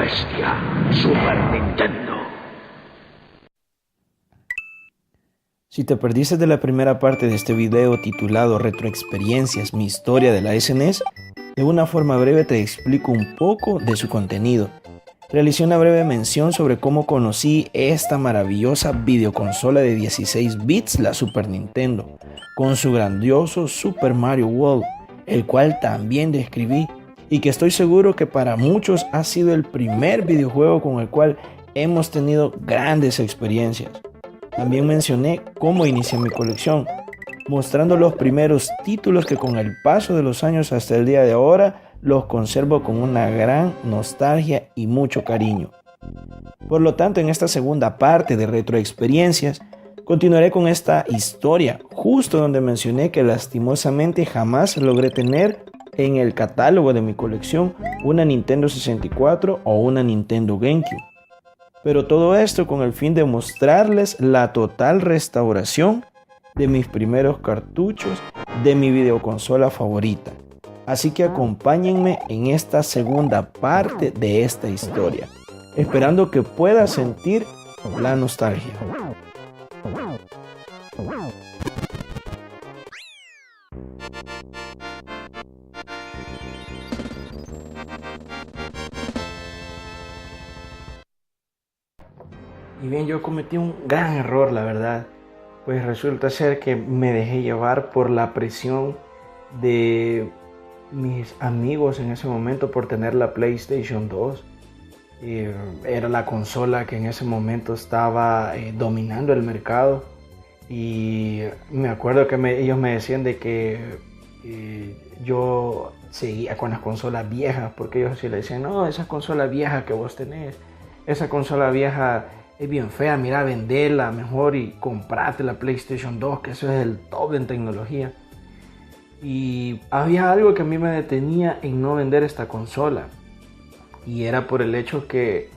bestia, Super Nintendo. Si te perdiste de la primera parte de este video titulado Retroexperiencias, mi historia de la SNES, de una forma breve te explico un poco de su contenido. Realicé una breve mención sobre cómo conocí esta maravillosa videoconsola de 16 bits, la Super Nintendo, con su grandioso Super Mario World, el cual también describí y que estoy seguro que para muchos ha sido el primer videojuego con el cual hemos tenido grandes experiencias. También mencioné cómo inicié mi colección, mostrando los primeros títulos que con el paso de los años hasta el día de ahora los conservo con una gran nostalgia y mucho cariño. Por lo tanto, en esta segunda parte de Retroexperiencias, continuaré con esta historia, justo donde mencioné que lastimosamente jamás logré tener en el catálogo de mi colección una Nintendo 64 o una Nintendo GameCube. Pero todo esto con el fin de mostrarles la total restauración de mis primeros cartuchos de mi videoconsola favorita. Así que acompáñenme en esta segunda parte de esta historia, esperando que puedas sentir la nostalgia. Y bien, yo cometí un gran error, la verdad. Pues resulta ser que me dejé llevar por la presión de mis amigos en ese momento por tener la PlayStation 2. Era la consola que en ese momento estaba dominando el mercado. Y me acuerdo que ellos me decían de que yo seguía con las consolas viejas, porque ellos sí le decían, no, esa consola vieja que vos tenés, esa consola vieja es bien fea, mira, vendela mejor y comprate la PlayStation 2, que eso es el top en tecnología. Y había algo que a mí me detenía en no vender esta consola, y era por el hecho que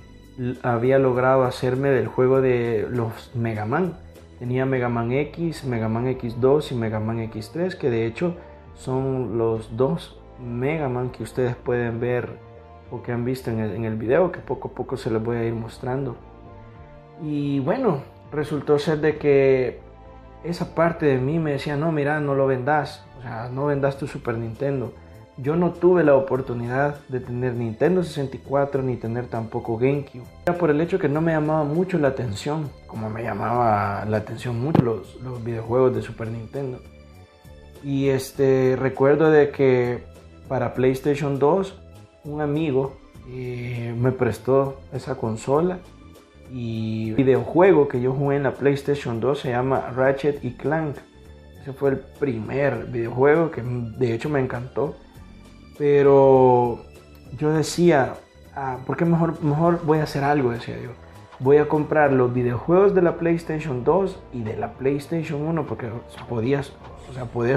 había logrado hacerme del juego de los Mega Man. Tenía Mega Man X, Mega Man X2 y Mega Man X3, que de hecho son los dos Mega Man que ustedes pueden ver o que han visto en el video, que poco a poco se los voy a ir mostrando. Y bueno, resultó ser de que esa parte de mí me decía, no, mira, no lo vendas, o sea, no vendas tu Super Nintendo. Yo no tuve la oportunidad de tener Nintendo 64 ni tener tampoco GameCube. Era por el hecho que no me llamaba mucho la atención, como me llamaba la atención mucho los videojuegos de Super Nintendo. Y recuerdo de que para PlayStation 2 un amigo me prestó esa consola. Y el videojuego que yo jugué en la PlayStation 2 se llama Ratchet y Clank. Ese fue el primer videojuego que de hecho me encantó. Pero yo decía, ¿por qué mejor voy a hacer algo? Decía yo. Voy a comprar los videojuegos de la PlayStation 2 y de la PlayStation 1, porque podías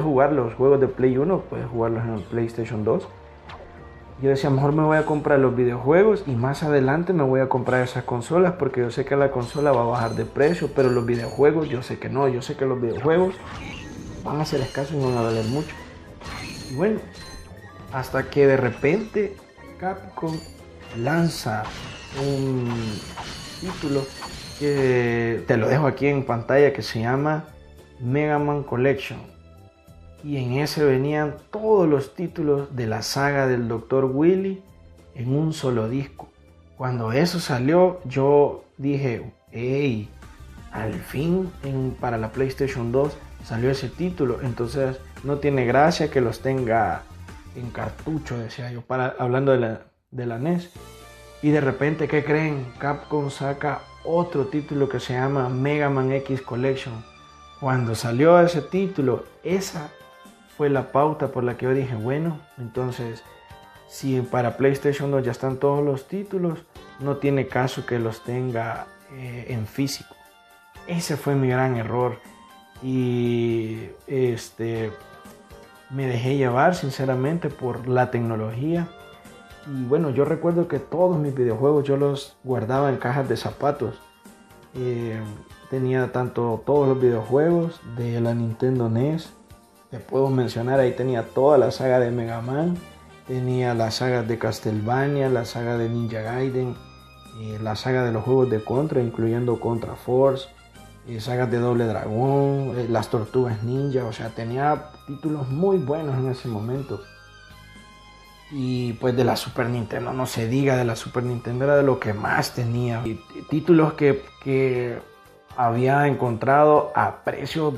jugar los juegos de Play 1, puedes jugarlos en el PlayStation 2. Yo decía, mejor me voy a comprar los videojuegos y más adelante me voy a comprar esas consolas, porque yo sé que la consola va a bajar de precio, pero los videojuegos yo sé que no, yo sé que los videojuegos van a ser escasos y no van a valer mucho. Y bueno, hasta que de repente Capcom lanza un título que te lo dejo aquí en pantalla, que se llama Mega Man Collection. Y en ese venían todos los títulos de la saga del Dr. Willy en un solo disco. Cuando eso salió, yo dije, hey, al fin para la PlayStation 2 salió ese título. Entonces no tiene gracia que los tenga en cartucho, decía yo, hablando de la NES. Y de repente, ¿qué creen? Capcom saca otro título que se llama Mega Man X Collection. Cuando salió ese título, esa fue la pauta por la que yo dije, bueno, entonces si para PlayStation 2 ya están todos los títulos, no tiene caso que los tenga en físico. Ese fue mi gran error y me dejé llevar sinceramente por la tecnología. Y bueno, yo recuerdo que todos mis videojuegos yo los guardaba en cajas de zapatos. Tenía todos los videojuegos de la Nintendo NES. Te puedo mencionar, ahí tenía toda la saga de Mega Man tenía las sagas de Castlevania, la saga de Ninja Gaiden, la saga de los juegos de Contra, incluyendo Contra Force, sagas de Doble Dragón, las Tortugas Ninja, o sea, tenía títulos muy buenos en ese momento. Y pues de la Super Nintendo, no se diga, de la Super Nintendo era de lo que más tenía. Y títulos que había encontrado a precios,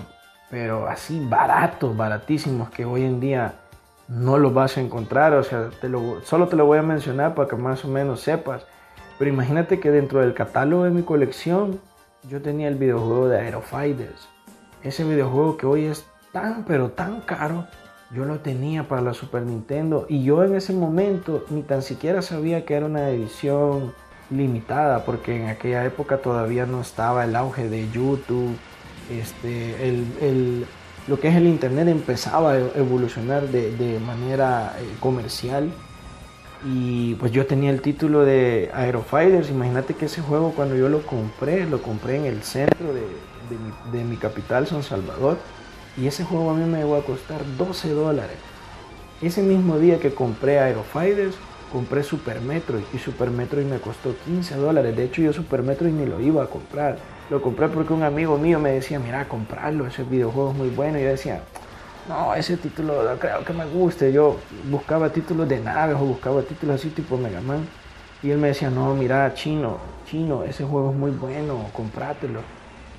pero así baratos, baratísimos, que hoy en día no los vas a encontrar. O sea, solo te lo voy a mencionar para que más o menos sepas. Pero imagínate que dentro del catálogo de mi colección yo tenía el videojuego de Aero Fighters. Ese videojuego que hoy es tan pero tan caro, yo lo tenía para la Super Nintendo. Y yo en ese momento ni tan siquiera sabía que era una edición limitada, porque en aquella época todavía no estaba el auge de YouTube. Lo que es el internet empezaba a evolucionar de manera comercial. Y pues yo tenía el título de Aero Fighters. Imagínate que ese juego, cuando yo lo compré en el centro de mi capital, San Salvador. Y ese juego a mí me llegó a costar $12. Ese mismo día que compré Aero Fighters, compré Super Metroid. Y Super Metroid me costó $15. De hecho, yo Super Metroid ni lo iba a comprar. Lo compré porque un amigo mío me decía, mira, comprarlo, ese videojuego es muy bueno. Y yo decía, no, ese título no creo que me guste. Yo buscaba títulos de naves o buscaba títulos así tipo Mega Man. Y él me decía, no, mira, chino, ese juego es muy bueno, comprátelo.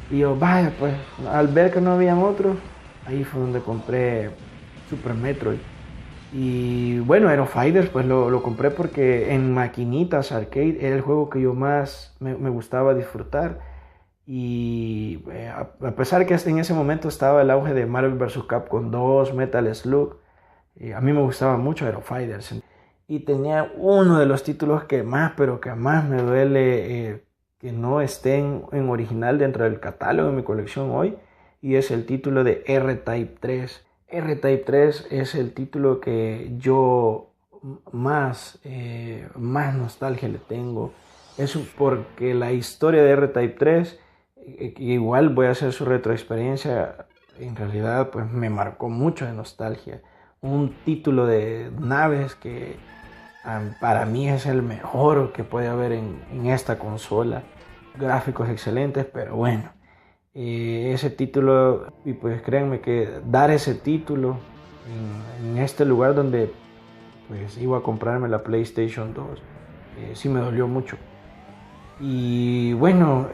Y yo, vaya, pues, al ver que no habían otros, ahí fue donde compré Super Metroid. Y bueno, Aero Fighters, pues lo compré porque en maquinitas arcade era el juego que yo más me gustaba disfrutar. Y a pesar que en ese momento estaba el auge de Marvel vs. Capcom 2, Metal Slug, a mí me gustaba mucho Aero Fighters. Y tenía uno de los títulos que más, pero que más me duele que no esté en original dentro del catálogo de mi colección hoy, y es el título de R-Type 3. R-Type 3 es el título que yo más nostalgia le tengo. Es porque la historia de R-Type 3, igual voy a hacer su retroexperiencia, en realidad pues me marcó mucho de nostalgia. Un título de naves que para mí es el mejor que puede haber en esta consola. Gráficos excelentes, pero bueno, ese título, y pues créanme que dar ese título en este lugar donde pues iba a comprarme la PlayStation 2, sí me dolió mucho. Y bueno,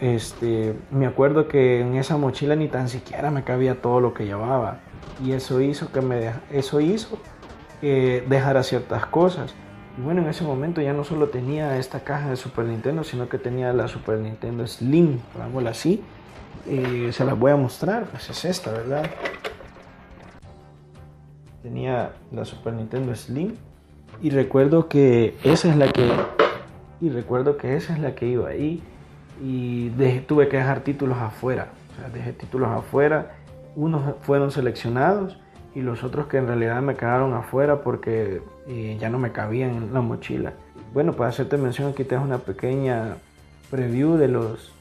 me acuerdo que en esa mochila ni tan siquiera me cabía todo lo que llevaba, y eso hizo que dejara ciertas cosas. Y bueno, en ese momento ya no solo tenía esta caja de Super Nintendo, sino que tenía la Super Nintendo Slim, hagámosla así. Se las voy a mostrar, pues es esta, ¿verdad? Tenía la Super Nintendo Slim, y recuerdo que esa es la que iba ahí, y tuve que dejar títulos afuera. O sea, dejé títulos afuera, unos fueron seleccionados y los otros que en realidad me quedaron afuera porque ya no me cabían en la mochila. Bueno, para hacerte mención, aquí te dejo una pequeña preview de los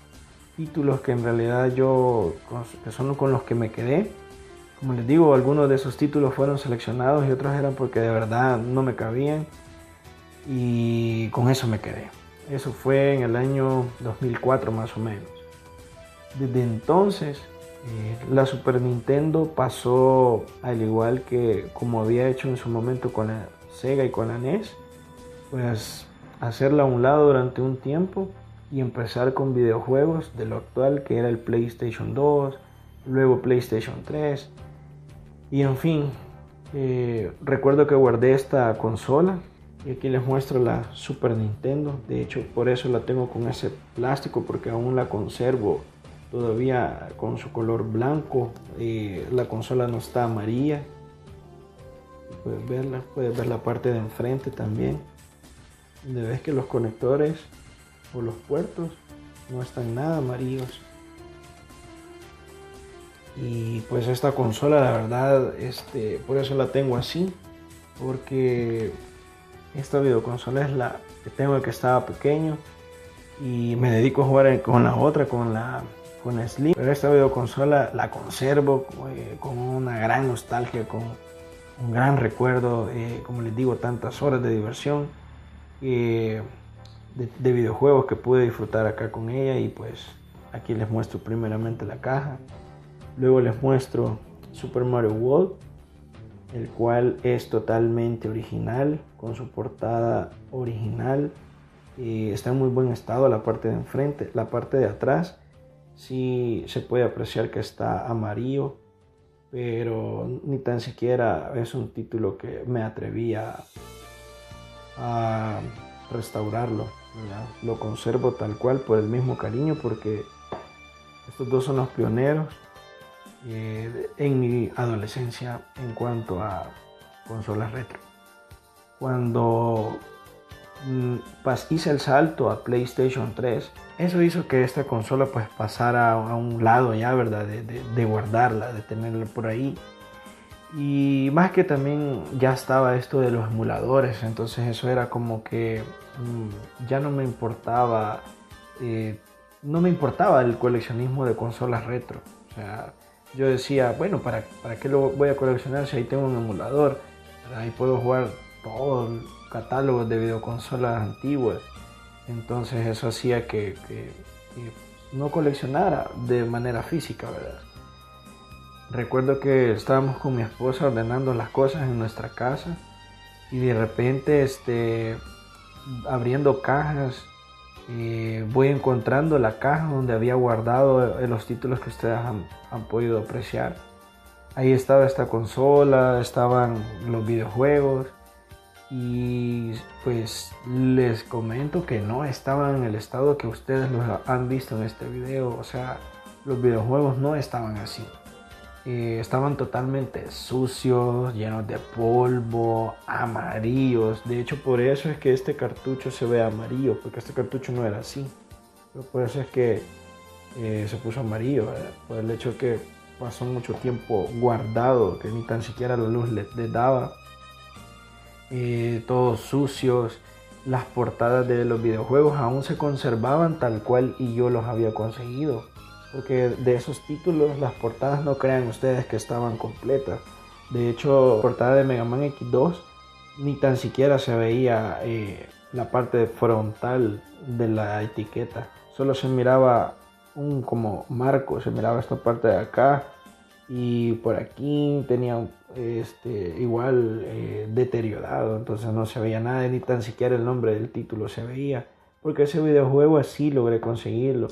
títulos que en realidad que son con los que me quedé. Como les digo, algunos de esos títulos fueron seleccionados y otros eran porque de verdad no me cabían, y con eso me quedé. Eso fue en el año 2004 más o menos. Desde entonces la Super Nintendo pasó, al igual que como había hecho en su momento con la Sega y con la NES, pues hacerla a un lado durante un tiempo y empezar con videojuegos de lo actual, que era el PlayStation 2, luego PlayStation 3, y en fin, recuerdo que guardé esta consola, y aquí les muestro la Super Nintendo. De hecho, por eso la tengo con ese plástico, porque aún la conservo todavía con su color blanco. La consola no está amarilla. Puedes ver la parte de enfrente también, donde ves que los conectores o los puertos no están nada amarillos. Y pues esta consola, la verdad, por eso la tengo así, porque esta videoconsola es la que tengo que estaba pequeño, y me dedico a jugar con la otra, con la Slim. Pero esta videoconsola la conservo con una gran nostalgia, con un gran recuerdo, como les digo, tantas horas de diversión, de videojuegos que pude disfrutar acá con ella. Y pues aquí les muestro primeramente la caja, luego les muestro Super Mario World, el cual es totalmente original, con su portada original. Está en muy buen estado la parte de enfrente. La parte de atrás sí se puede apreciar que está amarillo, pero ni tan siquiera es un título que me atreví a restaurarlo, ¿verdad? Lo conservo tal cual por el mismo cariño, porque estos dos son los pioneros en mi adolescencia en cuanto a consolas retro. Cuando hice el salto a PlayStation 3, eso hizo que esta consola pues pasara a un lado ya, ¿verdad? De guardarla, de tenerla por ahí. Y más que también ya estaba esto de los emuladores, entonces eso era como que ya no me importaba, no me importaba el coleccionismo de consolas retro. O sea, yo decía, bueno, ¿para qué lo voy a coleccionar si ahí tengo un emulador? Ahí puedo jugar todo el catálogo de videoconsolas antiguas. Entonces eso hacía que no coleccionara de manera física, ¿verdad? Recuerdo que estábamos con mi esposa ordenando las cosas en nuestra casa y de repente abriendo cajas, voy encontrando la caja donde había guardado los títulos que ustedes han podido apreciar. Ahí estaba esta consola, estaban los videojuegos y pues les comento que no estaban en el estado que ustedes los han visto en este video. O sea, los videojuegos no estaban así. Estaban totalmente sucios, llenos de polvo, amarillos. De hecho, por eso es que este cartucho se ve amarillo, porque este cartucho no era así. Pero por eso es que se puso amarillo, ¿verdad? Por el hecho que pasó mucho tiempo guardado, que ni tan siquiera la luz le daba. Todos sucios. Las portadas de los videojuegos aún se conservaban tal cual y yo los había conseguido. Porque de esos títulos las portadas no crean ustedes que estaban completas. De hecho, la portada de Mega Man X2 ni tan siquiera se veía la parte frontal de la etiqueta. Solo se miraba un como marco, se miraba esta parte de acá y por aquí tenía igual deteriorado. Entonces no se veía nada, ni tan siquiera el nombre del título se veía. Porque ese videojuego así logré conseguirlo.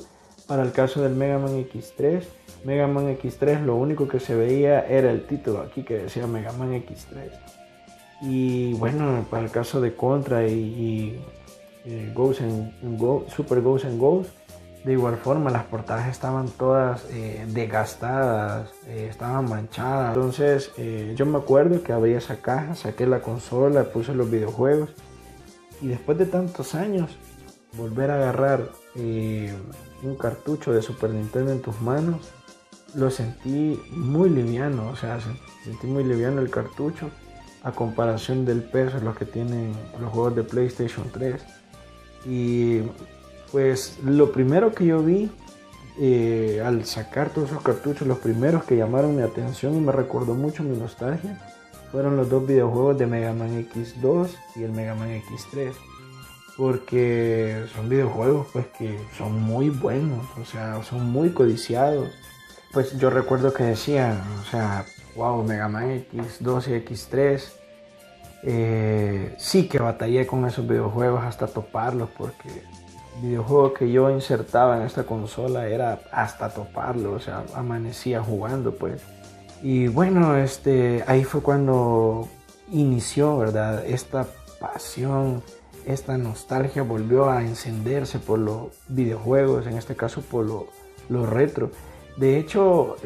Para el caso del Mega Man X3, lo único que se veía era el título aquí que decía Mega Man X3. Y bueno, para el caso de Contra y Super Ghosts and Ghosts, de igual forma las portadas estaban todas desgastadas, estaban manchadas. Entonces yo me acuerdo que abrí esa caja, saqué la consola, puse los videojuegos y después de tantos años volver a agarrar un cartucho de Super Nintendo en tus manos, lo sentí muy liviano. O sea, sentí muy liviano el cartucho a comparación del peso de los que tienen los juegos de PlayStation 3. Y pues lo primero que yo vi al sacar todos esos cartuchos, los primeros que llamaron mi atención y me recordó mucho mi nostalgia, fueron los dos videojuegos de Mega Man X2 y el Mega Man X3. Porque son videojuegos pues que son muy buenos, o sea, son muy codiciados. Pues yo recuerdo que decían, o sea, wow, Mega Man X2 y X3. Sí que batallé con esos videojuegos hasta toparlos, porque el videojuego que yo insertaba en esta consola era hasta toparlo, o sea, amanecía jugando pues. Y bueno, ahí fue cuando inició, ¿verdad? Esta pasión, esta nostalgia volvió a encenderse por los videojuegos, en este caso por lo retro. De hecho,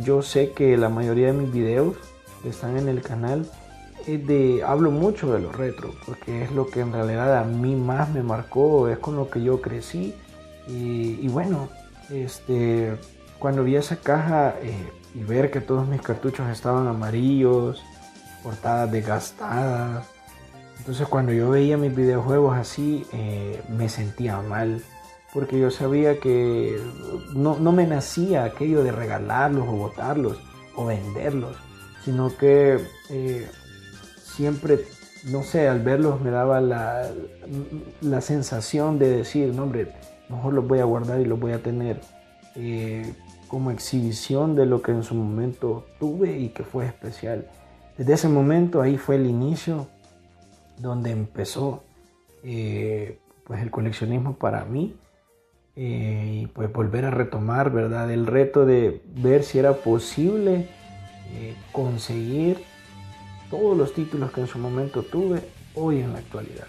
yo sé que la mayoría de mis videos que están en el canal hablo mucho de lo retro, porque es lo que en realidad a mí más me marcó, es con lo que yo crecí. Y bueno, cuando vi esa caja y ver que todos mis cartuchos estaban amarillos, portadas desgastadas, entonces cuando yo veía mis videojuegos así, me sentía mal, porque yo sabía que no me nacía aquello de regalarlos o botarlos o venderlos, sino que siempre, no sé, al verlos me daba la sensación de decir, no hombre, mejor los voy a guardar y los voy a tener como exhibición de lo que en su momento tuve y que fue especial. Desde ese momento ahí fue el inicio donde empezó pues el coleccionismo para mí, y pues volver a retomar, ¿verdad?, el reto de ver si era posible conseguir todos los títulos que en su momento tuve hoy en la actualidad.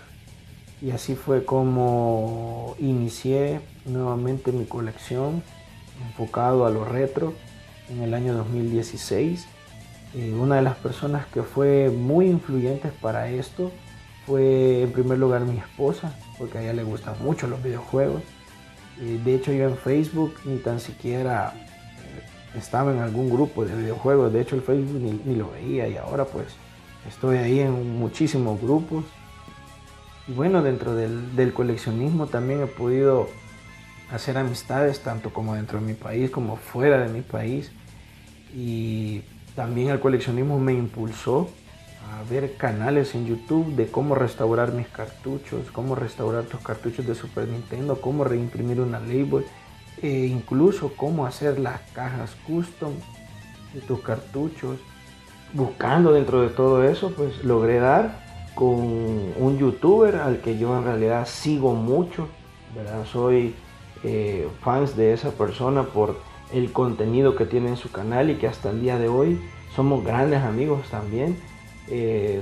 Y así fue como inicié nuevamente mi colección enfocado a lo retro en el año 2016. Una de las personas que fue muy influyentes para esto fue en primer lugar mi esposa, porque a ella le gustan mucho los videojuegos. De hecho, yo en Facebook ni tan siquiera estaba en algún grupo de videojuegos. De hecho, el Facebook ni lo veía, y ahora pues estoy ahí en muchísimos grupos. Y bueno, dentro del coleccionismo también he podido hacer amistades, tanto como dentro de mi país como fuera de mi país. Y también el coleccionismo me impulsó a ver canales en YouTube de cómo restaurar mis cartuchos, cómo restaurar tus cartuchos de Super Nintendo, cómo reimprimir una label, e incluso cómo hacer las cajas custom de tus cartuchos. Buscando dentro de todo eso, pues logré dar con un youtuber al que yo en realidad sigo mucho, ¿verdad? Soy fans de esa persona por el contenido que tiene en su canal y que hasta el día de hoy somos grandes amigos también.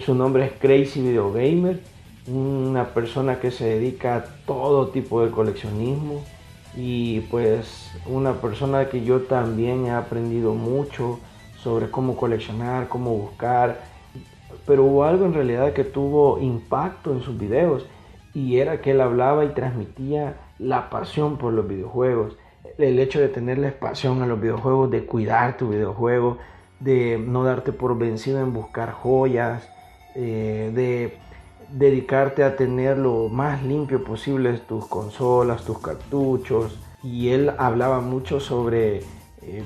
Su nombre es Crazy Video Gamer, una persona que se dedica a todo tipo de coleccionismo, y pues una persona que yo también he aprendido mucho sobre cómo coleccionar, cómo buscar. Pero hubo algo en realidad que tuvo impacto en sus videos, y era que él hablaba y transmitía la pasión por los videojuegos. El hecho de tenerle pasión a los videojuegos, de cuidar tu videojuego, de no darte por vencido en buscar joyas, de dedicarte a tener lo más limpio posible tus consolas, tus cartuchos. Y él hablaba mucho sobre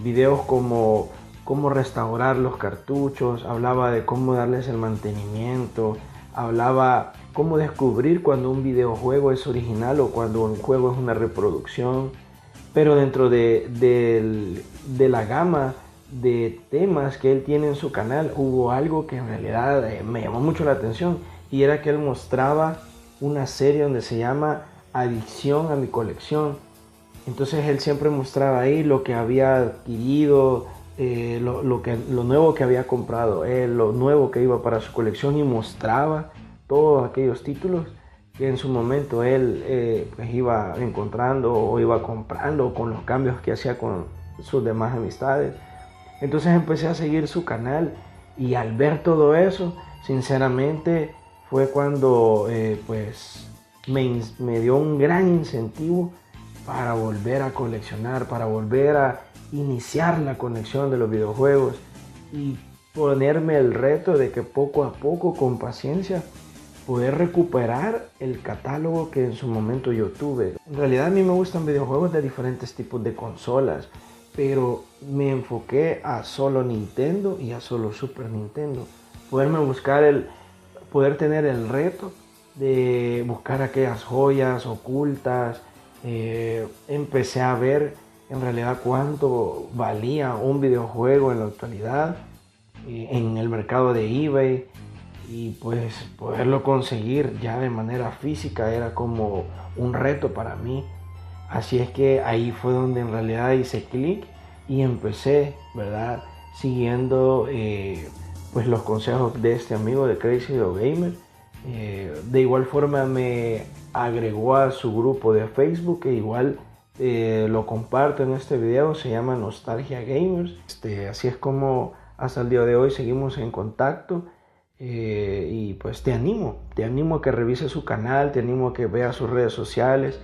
videos como cómo restaurar los cartuchos, hablaba de cómo darles el mantenimiento, hablaba cómo descubrir cuando un videojuego es original o cuando un juego es una reproducción. Pero dentro de la gama de temas que él tiene en su canal, hubo algo que en realidad me llamó mucho la atención, y era que él mostraba una serie donde se llama Adicción a mi colección. Entonces él siempre mostraba ahí lo que había adquirido, lo nuevo que había comprado, lo nuevo que iba para su colección, y mostraba todos aquellos títulos que en su momento él pues iba encontrando o iba comprando, con los cambios que hacía con sus demás amistades. Entonces empecé a seguir su canal, y al ver todo eso, sinceramente fue cuando pues me dio un gran incentivo para volver a coleccionar, para volver a iniciar la conexión de los videojuegos, y ponerme el reto de que poco a poco, con paciencia, poder recuperar el catálogo que en su momento yo tuve. En realidad a mí me gustan videojuegos de diferentes tipos de consolas, pero me enfoqué a solo Nintendo y a solo Super Nintendo. Poder tener el reto de buscar aquellas joyas ocultas. Empecé a ver en realidad cuánto valía un videojuego en la actualidad en el mercado de eBay, y pues poderlo conseguir ya de manera física era como un reto para mí. Así es que ahí fue donde en realidad hice clic y empecé, ¿verdad?, siguiendo pues los consejos de este amigo de Crazy Video Gamer. De igual forma me agregó a su grupo de Facebook, que igual lo comparto en este video, se llama Nostalgia Gamers. Así es como hasta el día de hoy seguimos en contacto. Y pues te animo a que revises su canal, te animo a que veas sus redes sociales.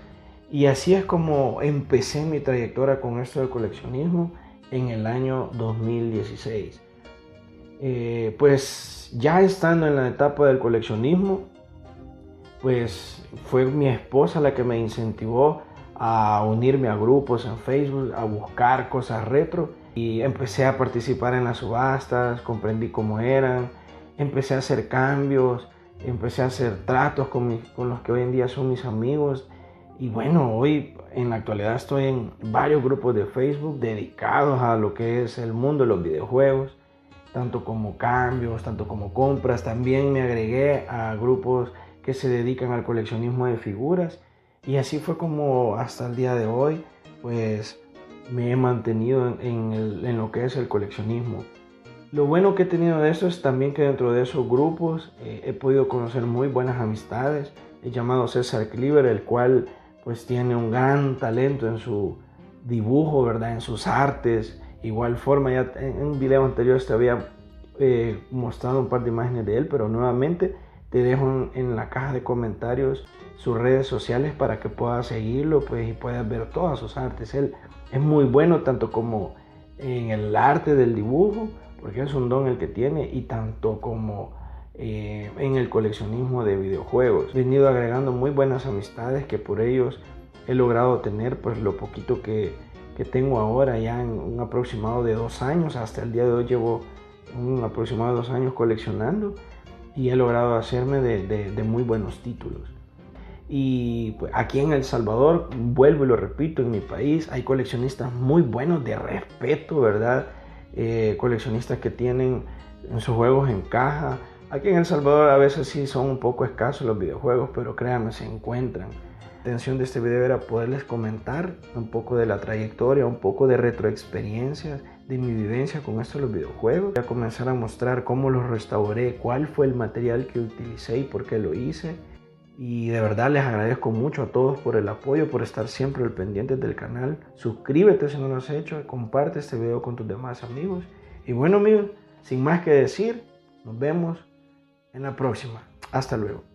Y así es como empecé mi trayectoria con esto del coleccionismo en el año 2016. Pues ya estando en la etapa del coleccionismo, pues fue mi esposa la que me incentivó a unirme a grupos en Facebook, a buscar cosas retro, y empecé a participar en las subastas, comprendí cómo eran, empecé a hacer cambios, empecé a hacer tratos con los que hoy en día son mis amigos. Y bueno, hoy en la actualidad estoy en varios grupos de Facebook dedicados a lo que es el mundo de los videojuegos, tanto como cambios, tanto como compras. También me agregué a grupos que se dedican al coleccionismo de figuras. Y así fue como hasta el día de hoy, pues me he mantenido en lo que es el coleccionismo. Lo bueno que he tenido de eso es también que dentro de esos grupos he podido conocer muy buenas amistades. He llamado a César Cliver, el cual pues tiene un gran talento en su dibujo, ¿verdad? En sus artes. Igual forma, ya en un video anterior te había mostrado un par de imágenes de él, pero nuevamente te dejo en la caja de comentarios sus redes sociales para que puedas seguirlo, pues, y puedas ver todas sus artes. Él es muy bueno tanto como en el arte del dibujo, porque es un don el que tiene, y tanto como en el coleccionismo de videojuegos. He venido agregando muy buenas amistades que por ellos he logrado tener pues lo poquito que tengo ahora, ya en un aproximado de 2 años. Hasta el día de hoy llevo un aproximado de 2 años coleccionando y he logrado hacerme de muy buenos títulos. Y pues, aquí en El Salvador, vuelvo y lo repito, en mi país hay coleccionistas muy buenos, de respeto, ¿verdad? Coleccionistas que tienen sus juegos en caja. Aquí en El Salvador a veces sí son un poco escasos los videojuegos, pero créanme, se encuentran. La intención de este video era poderles comentar un poco de la trayectoria, un poco de retroexperiencias, de mi vivencia con esto de los videojuegos. Voy a comenzar a mostrar cómo los restauré, cuál fue el material que utilicé y por qué lo hice. Y de verdad les agradezco mucho a todos por el apoyo, por estar siempre al pendiente del canal. Suscríbete si no lo has hecho, comparte este video con tus demás amigos. Y bueno amigos, sin más que decir, nos vemos en la próxima. Hasta luego.